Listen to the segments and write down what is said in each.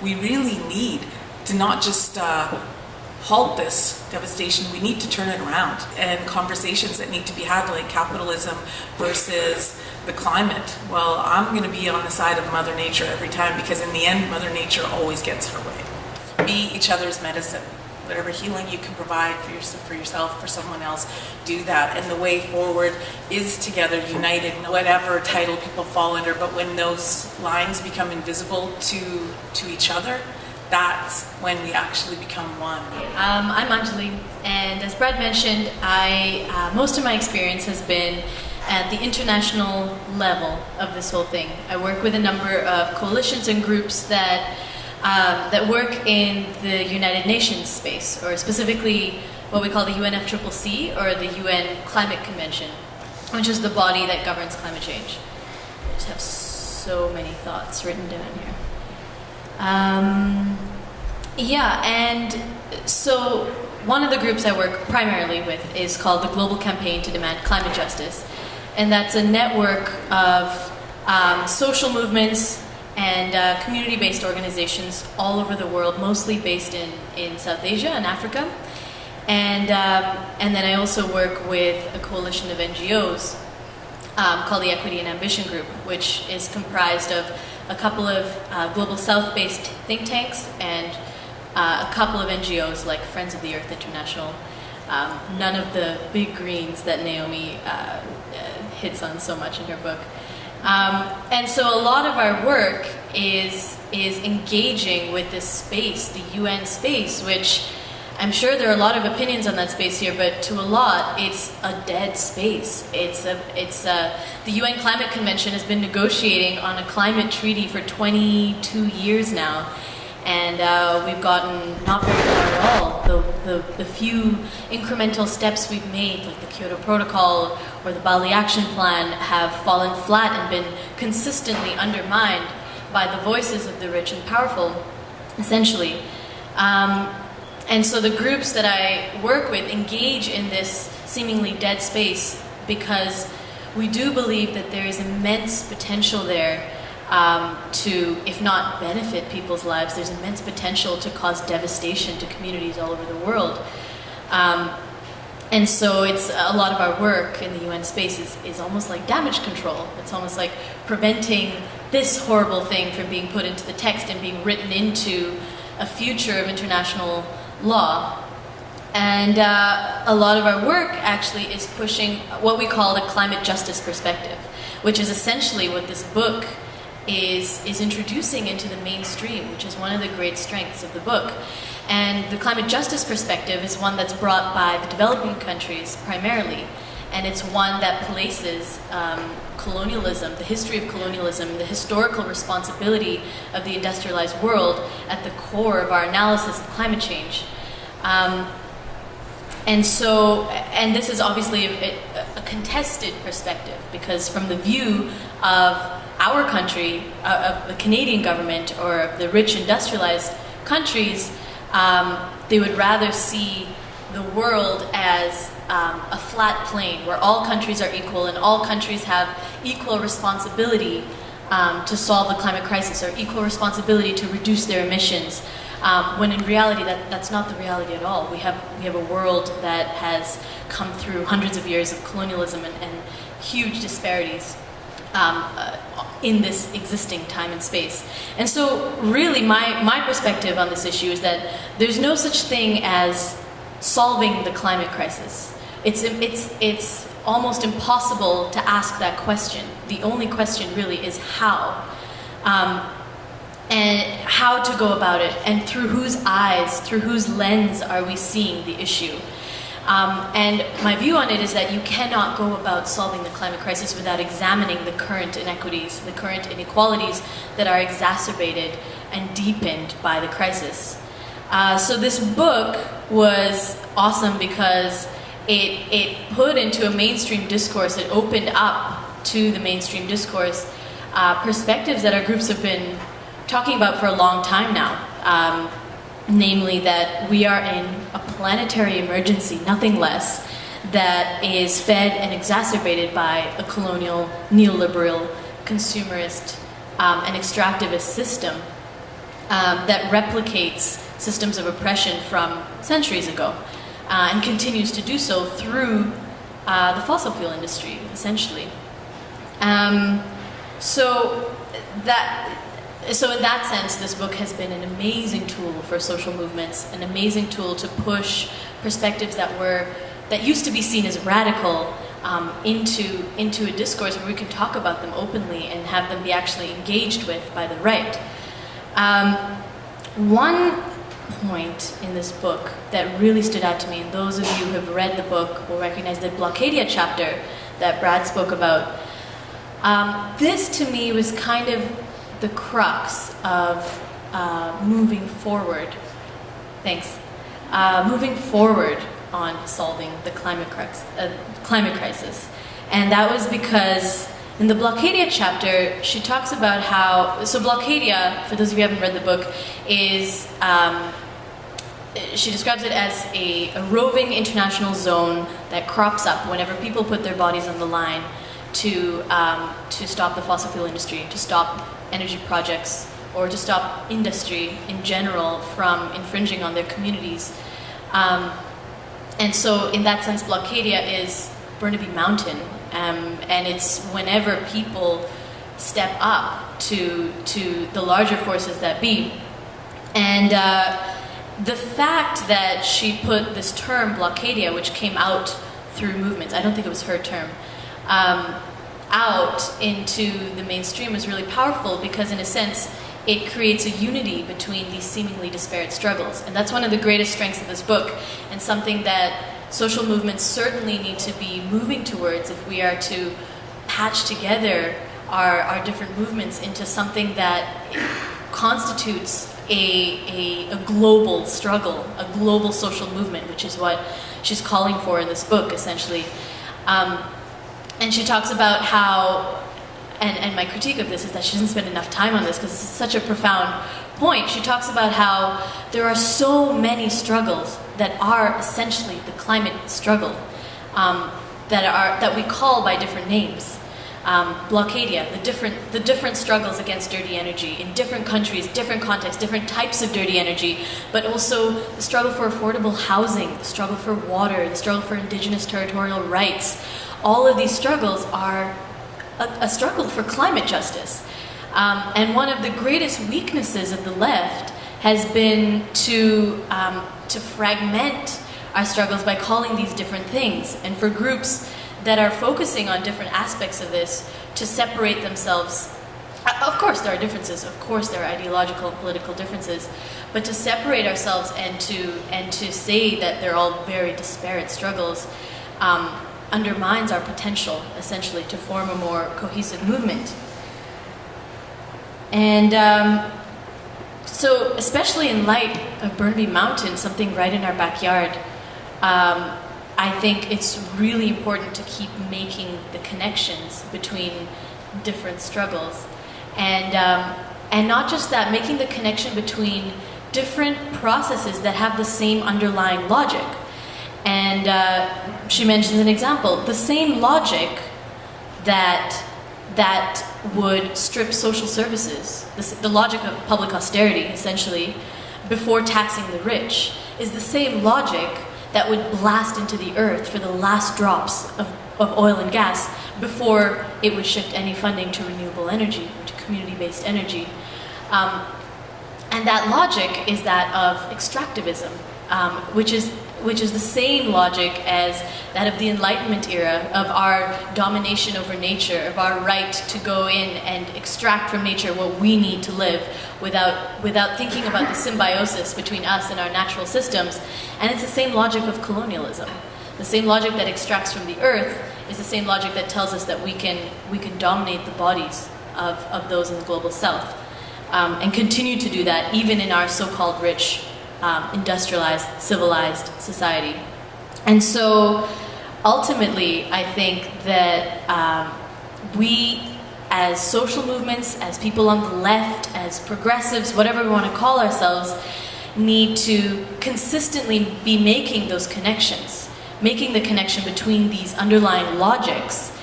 We really need to not just halt this devastation, we need to turn it around. And conversations that need to be had, like capitalism versus the climate. Well, I'm going to be on the side of Mother Nature every time, because in the end, Mother Nature always gets her way. Be each other's medicine. Whatever healing you can provide for yourself, for someone else, do that. And the way forward is together, united, whatever title people fall under. But when those lines become invisible to each other, that's when we actually become one. I'm Anjali, and as Brad mentioned, most of my experience has been at the international level of this whole thing. I work with a number of coalitions and groups that work in the United Nations space, or specifically what we call the UNFCCC, or the UN Climate Convention, which is the body that governs climate change. I just have so many thoughts written down here. And so one of the groups I work primarily with is called the Global Campaign to Demand Climate Justice, and that's a network of social movements and community-based organizations all over the world, mostly based in South Asia and Africa. And then I also work with a coalition of NGOs called the Equity and Ambition Group, which is comprised of a couple of Global South-based think tanks and a couple of NGOs like Friends of the Earth International, none of the big greens that Naomi hits on so much in her book. And so a lot of our work is engaging with this space, the UN space, which I'm sure there are a lot of opinions on that space here, but to a lot, it's a dead space. The UN Climate Convention has been negotiating on a climate treaty for 22 years now, and we've gotten not very far at all. The few incremental steps we've made, like the Kyoto Protocol or the Bali Action Plan, have fallen flat and been consistently undermined by the voices of the rich and powerful, essentially. And so the groups that I work with engage in this seemingly dead space because we do believe that there is immense potential there to, if not benefit people's lives, there's immense potential to cause devastation to communities all over the world. And so it's a lot of our work in the UN space is almost like damage control. It's almost like preventing this horrible thing from being put into the text and being written into a future of international law. And a lot of our work actually is pushing what we call the climate justice perspective, which is essentially what this book is introducing into the mainstream, which is one of the great strengths of the book. And the climate justice perspective is one that's brought by the developing countries primarily, and it's one that places colonialism, the history of colonialism, the historical responsibility of the industrialized world at the core of our analysis of climate change. And this is obviously a contested perspective, because from the view of our country, of the Canadian government, or of the rich industrialized countries, they would rather see the world as a flat plane where all countries are equal and all countries have equal responsibility to solve the climate crisis, or equal responsibility to reduce their emissions. When in reality, that's not the reality at all. We have a world that has come through hundreds of years of colonialism and huge disparities in this existing time and space. And so really my perspective on this issue is that there's no such thing as solving the climate crisis. It's almost impossible to ask that question. The only question really is how. And how to go about it, and through whose eyes, through whose lens are we seeing the issue. And my view on it is that you cannot go about solving the climate crisis without examining the current inequities, the current inequalities that are exacerbated and deepened by the crisis. So this book was awesome because it put into a mainstream discourse, it opened up to the mainstream discourse perspectives that our groups have been talking about for a long time now, namely that we are in a planetary emergency, nothing less, that is fed and exacerbated by a colonial, neoliberal, consumerist, and extractivist system. that replicates systems of oppression from centuries ago, and continues to do so through the fossil fuel industry, essentially. So in that sense, this book has been an amazing tool for social movements, an amazing tool to push perspectives that used to be seen as radical into a discourse where we can talk about them openly and have them be actually engaged with by the right. One point in this book that really stood out to me, and those of you who have read the book will recognize the Blockadia chapter that Brad spoke about. This to me was kind of the crux of moving forward. Thanks. Moving forward on solving the climate crisis. And that was because in the Blockadia chapter, she talks about how, so Blockadia, for those of you who haven't read the book, is, she describes it as a roving international zone that crops up whenever people put their bodies on the line to stop the fossil fuel industry, to stop energy projects, or to stop industry in general from infringing on their communities. And so in that sense, Blockadia is Burnaby Mountain, and it's whenever people step up to the larger forces that be. And the fact that she put this term, Blockadia, which came out through movements, I don't think it was her term, out into the mainstream was really powerful because in a sense, it creates a unity between these seemingly disparate struggles. And that's one of the greatest strengths of this book, and something that social movements certainly need to be moving towards if we are to patch together our different movements into something that constitutes a global struggle, a global social movement, which is what she's calling for in this book, essentially. And she talks about how, and my critique of this is that she doesn't spend enough time on this because it's such a profound point. She talks about how there are so many struggles that are essentially the climate struggle, that we call by different names. Blockadia, the different struggles against dirty energy in different countries, different contexts, different types of dirty energy, but also the struggle for affordable housing, the struggle for water, the struggle for indigenous territorial rights. All of these struggles are a struggle for climate justice. And one of the greatest weaknesses of the left has been to fragment our struggles by calling these different things, and for groups that are focusing on different aspects of this to separate themselves. Of course there are differences, of course there are ideological and political differences, but to separate ourselves and to say that they're all very disparate struggles undermines our potential, essentially, to form a more cohesive movement. And so, especially in light of Burnaby Mountain, something right in our backyard, I think it's really important to keep making the connections between different struggles. And not just that, making the connection between different processes that have the same underlying logic. And she mentions an example, the same logic that would strip social services, the logic of public austerity, essentially, before taxing the rich, is the same logic that would blast into the earth for the last drops of oil and gas before it would shift any funding to renewable energy, or to community-based energy. And that logic is that of extractivism, which is the same logic as that of the Enlightenment era, of our domination over nature, of our right to go in and extract from nature what we need to live without thinking about the symbiosis between us and our natural systems. And it's the same logic of colonialism. The same logic that extracts from the earth is the same logic that tells us that we can dominate the bodies of those in the global south, and continue to do that even in our so-called rich, industrialized, civilized society. And so ultimately, I think that we as social movements, as people on the left, as progressives, whatever we want to call ourselves, need to consistently be making those connections, making the connection between these underlying logics,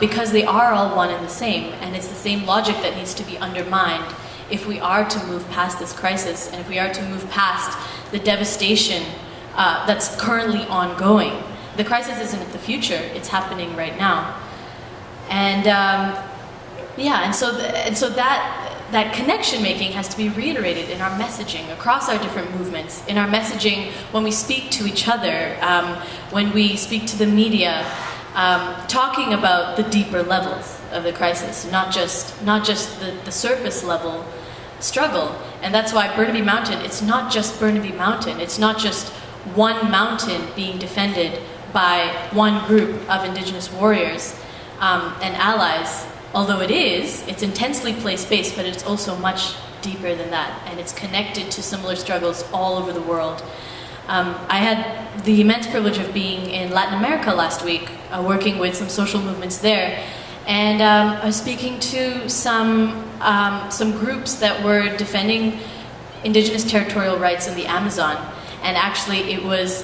because they are all one and the same, and it's the same logic that needs to be undermined if we are to move past this crisis, and if we are to move past the devastation that's currently ongoing. The crisis isn't in the future, it's happening right now. And and so that connection making has to be reiterated in our messaging across our different movements, in our messaging when we speak to each other, when we speak to the media, talking about the deeper levels of the crisis, not just the surface level struggle. And that's why Burnaby Mountain, it's not just Burnaby Mountain, it's not just one mountain being defended by one group of Indigenous warriors and allies. Although it's intensely place-based, but it's also much deeper than that, and it's connected to similar struggles all over the world. I had the immense privilege of being in Latin America last week, working with some social movements there, and I was speaking to some groups that were defending Indigenous territorial rights in the Amazon, and actually it was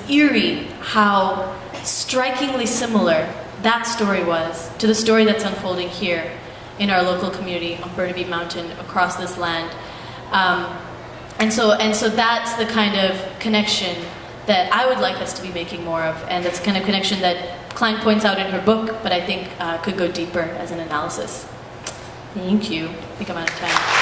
eerie how strikingly similar that story was to the story that's unfolding here in our local community on Burnaby Mountain across this land. And so that's the kind of connection that I would like us to be making more of, and that's the kind of connection that Klein points out in her book, but I think could go deeper as an analysis. Thank you. I think I'm out of time.